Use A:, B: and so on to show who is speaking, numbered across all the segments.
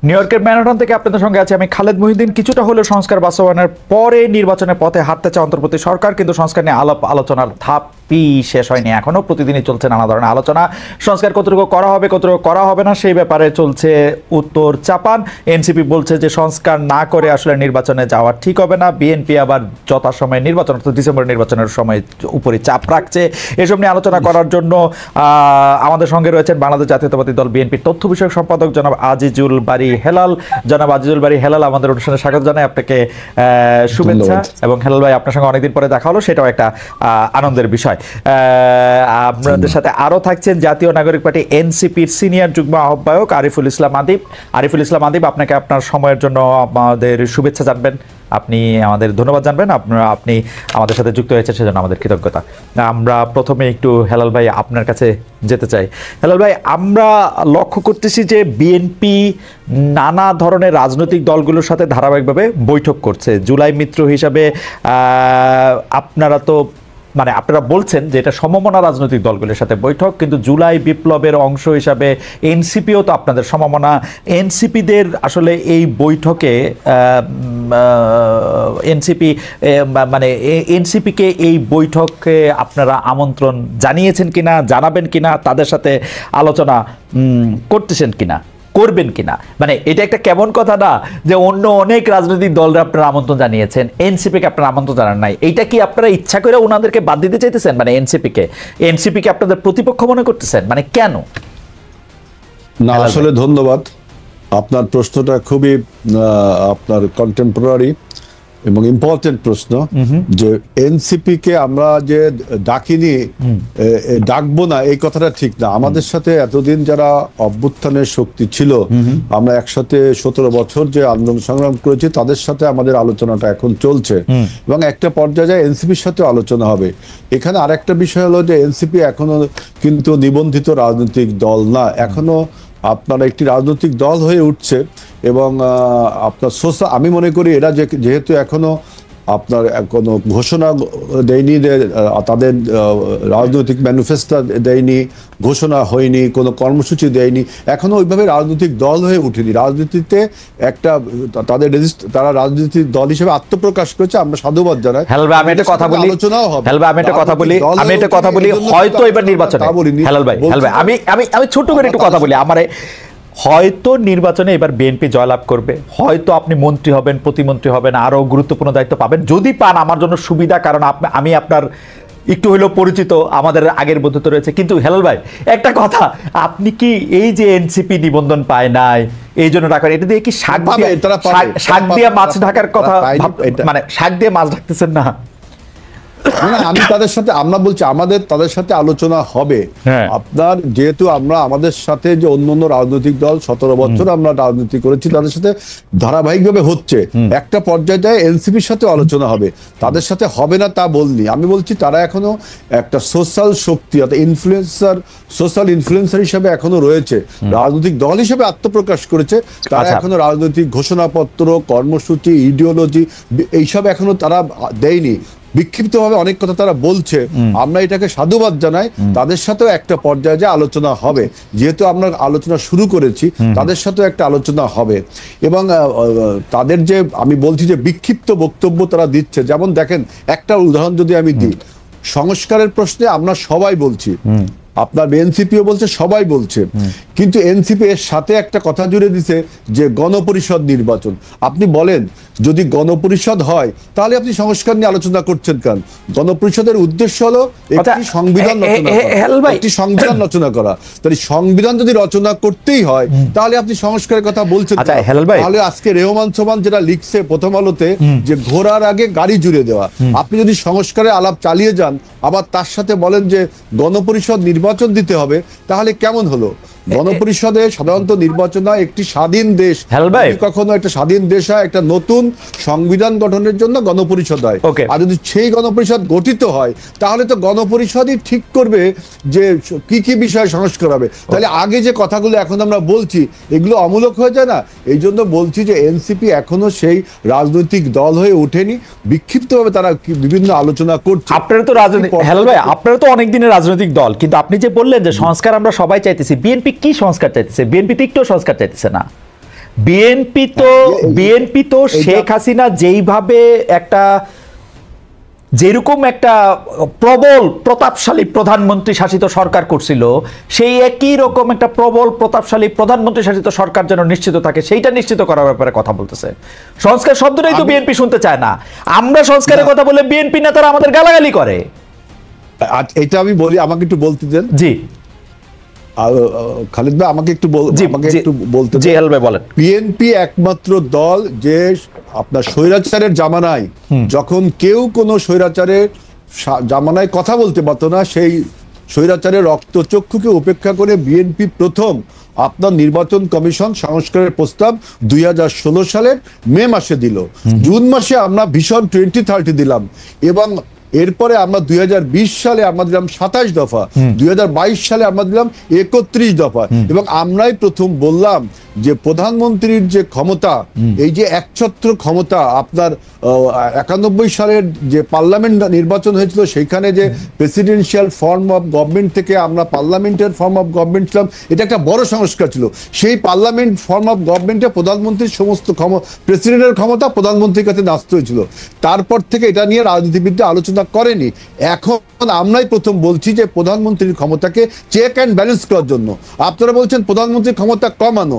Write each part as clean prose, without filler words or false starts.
A: New ইয়র্কের Manhattan থেকে আপনাদের সঙ্গে আছে আমি খালেদ মহিউদ্দিন। কিছুটা হলেও সংস্কার বাস্তবায়নের পরে নির্বাচনের পথে হাঁটতে চায় অন্তর্বর্তী সরকার, কিন্তু সংস্কার নিয়ে আলোচনার ধাপই শেষ হয়নি। এখনও প্রতিদিনই চলছে নানা ধরনের আলোচনা। সংস্কার কতটুকু করা হবে, কতটুকু করা হবে না, সেই ব্যাপারে চলছে উত্তর চাপান। এনসিপি বলছে যে সংস্কার না করে আসলে নির্বাচনে যাওয়া ঠিক হবে না। বিএনপি আবার যথাসময়ে নির্বাচন, অর্থাৎ ডিসেম্বর নির্বাচনের সময় উপরে চাপ রাখছে। এসব নিয়ে আলোচনা করার জন্য আমাদের সঙ্গে রয়েছেন বাংলাদেশ জাতীয়তাবাদী দল বিএনপির তথ্য বিষয়ক সম্পাদক জনাব আজিজুল বারী হেলাল। জনাব আজিজুল বারী হেলাল, আমাদের অনুষ্ঠানে স্বাগত জানাই আপনাকে, শুভেচ্ছা। এবং হেলাল ভাই, আপনার সঙ্গে অনেকদিন পরে দেখা হলো, সেটাও একটা আনন্দের বিষয়। আপনাদের সাথে আরও থাকছেন জাতীয় নাগরিক পার্টি এনসিপির সিনিয়র যুগ্ম আহ্বায়ক আরিফুল ইসলাম আদিব। আরিফুল ইসলাম আদিব, আপনাকে আপনার সময়ের জন্য আমাদের শুভেচ্ছা জানবেন, আপনি আমাদের ধন্যবাদ জানবেন, আপনি আমাদের সাথে যুক্ত হয়েছেন সেজন্য আমাদের কৃতজ্ঞতা। আমরা প্রথমে একটু হেলাল ভাই আপনার কাছে যেতে চাই। হেলাল ভাই, আমরা লক্ষ্য করতেছি যে বিএনপি নানা ধরনের রাজনৈতিক দলগুলোর সাথে ধারাবাহিকভাবে বৈঠক করছে। জুলাই মিত্র হিসাবে আপনারা তো আপনারা বলছেন যে এটা সমমনা রাজনৈতিক দলগুলোর সাথে বৈঠক, কিন্তু জুলাই বিপ্লবের অংশ হিসাবে এনসিপিও তো আপনাদের সমমনা। এনসিপিদের আসলে এই বৈঠকে এনসিপিকে এই বৈঠকে আপনারা আমন্ত্রণ জানিয়েছেন কিনা, জানাবেন কিনা, তাদের সাথে আলোচনা করতেছেন কিনা, করবেন কিনা? এটা একটা কেমন কথা না যে অন্য অনেক রাজনৈতিক দলরা আপনারা আমন্ত্রণ জানিয়েছেন, এনসিপিকে আপনারা আমন্ত্রণ জানান নাই। এইটা কি আপনারা ইচ্ছা করে ওনাদেরকে বাদ দিতে চাইতেছেন? এনসিপিকে আপনাদের প্রতিপক্ষ মনে করতেছেন? কেন?
B: না, আসলে ধন্যবাদ। আপনার প্রশ্নটা খুবই আপনার কন্টেম্পোরারি এবং ইম্পর্টেন্ট প্রশ্ন, যে এনসিপি কে আমরা যে ডাকিনি, ডাকবো না, এই কথাটা ঠিক না। আমাদের সাথে এতদিন যারা অভ্যুত্থানের শক্তি ছিল, আমরা একসাথে 17 বছর যে আন্দোলন সংগ্রাম করেছি, তাদের সাথে আমাদের আলোচনাটা এখন চলছে এবং একটা পর্যায়ে এনসিপির সাথে আলোচনা হবে। এখানে আরেকটা বিষয় হলো যে এনসিপি এখনো কিন্তু নিবন্ধিত রাজনৈতিক দল না, এখনো আপনার একটি রাজনৈতিক দল হয়ে উঠছে। এবং আপনার আমি মনে করি এরা যেহেতু এখনো আপনার কোনো ঘোষণা দেয়নি, তাদের রাজনৈতিক ম্যানিফেস্টো দেয়নি, ঘোষণা হয়নি, কোনো কর্মসূচি দেয়নি, এখনো ওইভাবে রাজনৈতিক দল হয়ে উঠেনি। রাজনীতিতে একটা তারা রাজনৈতিক দল হিসেবে আত্মপ্রকাশ করেছে, আমরা সাধুবাদ জানাই।
A: আমি একটা কথা বলি, হয়তো এবার নির্বাচনে আমি ছোট করে একটু কথা বলি, হয়তো নির্বাচনে এবার বিএনপি জয়লাভ করবে, হয়তো আপনি মন্ত্রী হবেন, প্রতিমন্ত্রী হবেন, আরো গুরুত্বপূর্ণ দায়িত্ব পাবেন যদি পান। আমার জন্য সুবিধা, কারণ আমি আপনার একটু হলেও পরিচিত, আমাদের আগের বন্ধুত্ব রয়েছে। কিন্তু হেলাল ভাই, একটা কথা, আপনি কি এই যে এনসিপি নিবন্ধন পায় নাই এই জন্য টাকা, এটা দিয়ে কি শাক দিয়ে মাছ ঢাকার কথা, শাক দিয়ে মাছ ঢাকতেছেন না?
B: আমি তাদের সাথে, আমরা বলছি আমাদের তাদের সাথে আলোচনা হবে। আপনার যেহেতু আমরা আমাদের সাথে যে অন্য রাজনৈতিক দল 17 বছর আমরা রাজনীতি করেছি, তাদের সাথে ধারাবাহিকভাবে হচ্ছে। একটা পর্যায়ে যায় এনসিপির সাথে আলোচনা হবে, তাদের সাথে হবে না তা বলনি। আমি বলছি তারা এখনো একটা সোশ্যাল শক্তি, অর্থাৎ সোশ্যাল ইনফ্লুয়েন্সার হিসেবে এখনো রয়েছে, রাজনৈতিক দল হিসেবে আত্মপ্রকাশ করেছে। তারা এখনো রাজনৈতিক ঘোষণাপত্র, কর্মসূচি, ইডিওলজি এইসব এখনো তারা দেয়নি। বিক্ষিপ্তভাবে অনেক কথা তারা বলছে, আমরা এটাকে সাধুবাদ জানাই। তাদের সাথেও একটা পর্যায়ে যে আলোচনা হবে, যেহেতু আমরা আলোচনা শুরু করেছি, তাদের সাথেও একটা আলোচনা হবে। এবং তাদের যে আমি বলছি যে বিক্ষিপ্ত বক্তব্য তারা দিচ্ছে, যেমন দেখেন একটা উদাহরণ যদি আমি দিই, সংস্কারের প্রশ্নে আমরা সবাই বলছি, আপনার এনসিপিও বলছে, সবাই বলছে, কিন্তু এনসিপি এর সাথে একটা কথা জুড়ে দিছে যে গণপরিষদ নির্বাচন। আপনি বলেন, যদি গণপরিষদ হয় তাহলে আপনি সংস্কার নিয়ে আলোচনা করছেন কেন? গণপরিষদের উদ্দেশ্য হলো একটি সংবিধান রচনা করা। তাহলে সংবিধান যদি রচনা করতেই হয়, তাহলে আপনি সংস্কারের কথা বলছেন। তাহলে আজকে রেহমান সোমান যেটা লিখছে প্রথম আলোতে, যে ঘোড়ার আগে গাড়ি জুড়ে দেওয়া, আপনি যদি সংস্কারের আলাপ চালিয়ে যান, আবার তার সাথে বলেন যে গণপরিষদ নির্বাচন দিতে হবে, তাহলে কেমন হলো? গণপরিষদে সাধারণত নির্বাচন হয় একটি স্বাধীন দেশ, কখনো একটা স্বাধীন দেশ হয়, একটা নতুন সংবিধান গঠনের জন্য গণপরিষদ হয়। আর যদি সেই গণপরিষদ গঠিত হয়, তাহলে তো গণপরিষদই ঠিক করবে যে কি কি বিষয় সংস্কার হবে। তাহলে আগে যে কথাগুলো এখন আমরা বলছি, এগুলো অমূলক হয়ে যায় না? এই জন্য বলছি যে এনসিপি এখনো সেই রাজনৈতিক দল হয়ে ওঠেনি, বিক্ষিপ্তভাবে তারা বিভিন্ন আলোচনা করছে।
A: আপনারা তো আপনারা তো অনেক দিনের রাজনৈতিক দল, কিন্তু আপনি যে বললেন যে সংস্কার আমরা সবাই চাইতেছি, বিএনপি কি সংস্কার চাইতেছে? বিএনপি তো একটু সংস্কার চাইতেছে না। বিএনপি তো শেখ হাসিনা যেইভাবে একটা যেরকম একটা প্রবল প্রতাপশালী প্রধানমন্ত্রী শাসিত সরকার করছিল, সেই একই রকম একটা প্রবল প্রতাপশালী প্রধানমন্ত্রী শাসিত সরকার যেন নিশ্চিত থাকে, সেইটা নিশ্চিত করার ব্যাপারে কথা বলতেছে। সংস্কার শব্দটাই তো বিএনপি শুনতে চায় না। আমরা সংস্কারের কথা বলে বিএনপি নেতারা আমাদের গালাগালি করে।
B: এটা আমি বলি, আমাকে একটু বলতে দেন।
A: জি
B: খালিদ ভাই, আমাকে একটু বলতে
A: জি হেল ভাই বলেন।
B: বিএনপি একমাত্র দল যে আপনার স্বৈরাচারের জামানায়, যখন কেউ কোনো স্বৈরাচারের জামানায় কথা বলতে পারতো না, সেই স্বৈরাচারের রক্তচক্ষুকে উপেক্ষা করে বিএনপি প্রথম আপনার নির্বাচন কমিশন সংস্কারের প্রস্তাব 2016 সালের মে মাসে দিল। জুন মাসে আমরা ভিশন 2030 দিলাম, এবং এরপরে আমরা 2020 সালে আমরা দিলাম 27 দফা, 2022 সালে আমরা দিলাম 31 দফা, এবং আমরাই প্রথম বললাম যে প্রধানমন্ত্রীর যে ক্ষমতা, এই যে একছত্র ক্ষমতা, আপনার 91 সালের যে পার্লামেন্ট নির্বাচন হয়েছিল, সেইখানে যে প্রেসিডেন্সিয়াল ফর্ম অফ গভর্নমেন্ট থেকে আমরা পার্লামেন্টের ফর্ম অফ গভর্নমেন্ট ছিলাম, এটা একটা বড় সংস্কার ছিল। সেই পার্লামেন্ট ফর্ম অফ গভর্নমেন্টে প্রধানমন্ত্রীর সমস্ত প্রেসিডেন্টের ক্ষমতা প্রধানমন্ত্রীর কাছে ন্যস্ত হয়েছিল। তারপর থেকে এটা নিয়ে রাজনীতিবিদরা আলোচনা করেনি। এখন আমরাই প্রথম বলছি যে প্রধানমন্ত্রীর ক্ষমতাকে চেক অ্যান্ড ব্যালেন্স করার জন্য। আপনারা বলছেন প্রধানমন্ত্রীর ক্ষমতা কমানো,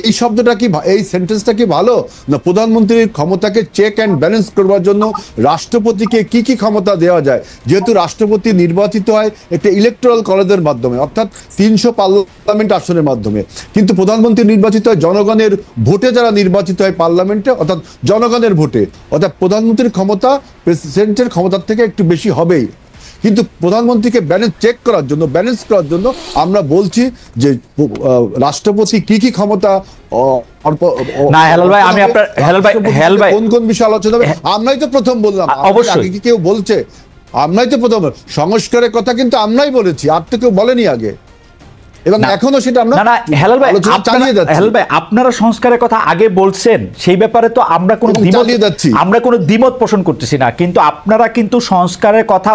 B: এই শব্দটা কি, এই সেন্টেন্সটা কি ভালো না? প্রধানমন্ত্রীর ক্ষমতাকে চেক অ্যান্ড ব্যালেন্স করবার জন্য রাষ্ট্রপতিকে কি কি ক্ষমতা দেওয়া যায়, যেহেতু রাষ্ট্রপতি নির্বাচিত হয় একটা ইলেকটোরাল কলেজের মাধ্যমে, অর্থাৎ 300 পার্লামেন্ট আসনের মাধ্যমে, কিন্তু প্রধানমন্ত্রী নির্বাচিত হয় জনগণের ভোটে, যারা নির্বাচিত হয় পার্লামেন্টে, অর্থাৎ জনগণের ভোটে। অর্থাৎ প্রধানমন্ত্রীর ক্ষমতা প্রেসিডেন্টের ক্ষমতার থেকে একটু বেশি হবেই, কিন্তু প্রধানমন্ত্রীকে ব্যালেন্স করার জন্য আমরা বলছি যে রাষ্ট্রপতি কি কি ক্ষমতা
A: না। হেলাল ভাই, আমি আপনার হেলাল ভাই
B: কোন কোন বিষয় আলোচনা হবে আমরাই তো প্রথম বললাম।
A: অবশ্যই
B: কি কেউ বলছে? আমরাই তো প্রথম সংস্কারের কথা কিন্তু আমরাই বলেছি, আর তো কেউ বলেনি আগে, এবং এখনো সেটা আমরা
A: না হেলাল ভাই
B: চালিয়ে যাচ্ছি।
A: হেলাল ভাই, আপনারা সংস্কারের কথা আগে বলছেন, সেই ব্যাপারে তো আমরা কোনো দ্বিমত পোষণ করতেছি না, কিন্তু আপনারা কিন্তু সংস্কারের কথা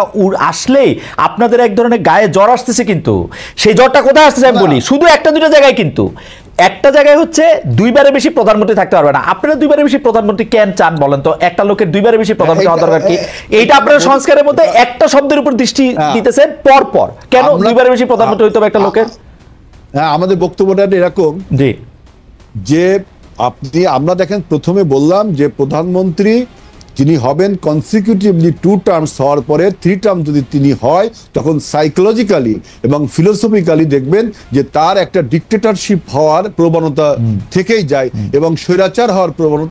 A: আসলেই আপনাদের এক ধরনের গায়ে জ্বর আসতেছে। কিন্তু সেই জ্বরটা কোথায় আসতেছে আমি বলি, শুধু একটা দুটো জায়গায়। কিন্তু একটা জায়গায় হচ্ছে দুইবারে বেশি প্রধানমন্ত্রী থাকতে পারবে না। আপনারা দুইবারে বেশি প্রধানমন্ত্রী কেন চান বলেন তো? একটা লোকের দুইবারে বেশি প্রধানমন্ত্রী হওয়া দরকার কি? এইটা আপনারা সংস্কারের মধ্যে একটা শব্দের উপর দৃষ্টি দিতেছেন পর কেন দুইবারে বেশি প্রধানমন্ত্রী হইতে হবে একটা লোকের?
B: হ্যাঁ, আমাদের বক্তব্যটা এরকম যে আমরা দেখেন, প্রথমে বললাম যে প্রধানমন্ত্রী যিনি হবেন কনসিকিউটিভলি 2 টার্মস হওয়ার পরে 3 টার্ম যদি তিনি হয়, তখন সাইকোলজিক্যালি এবং ফিলোসফিক্যালি দেখবেন যে তার একটা ডিক্টেটরশিপ হওয়ার প্রবণতা থেকেই যায় এবং স্বৈরাচার হওয়ার প্রবণতা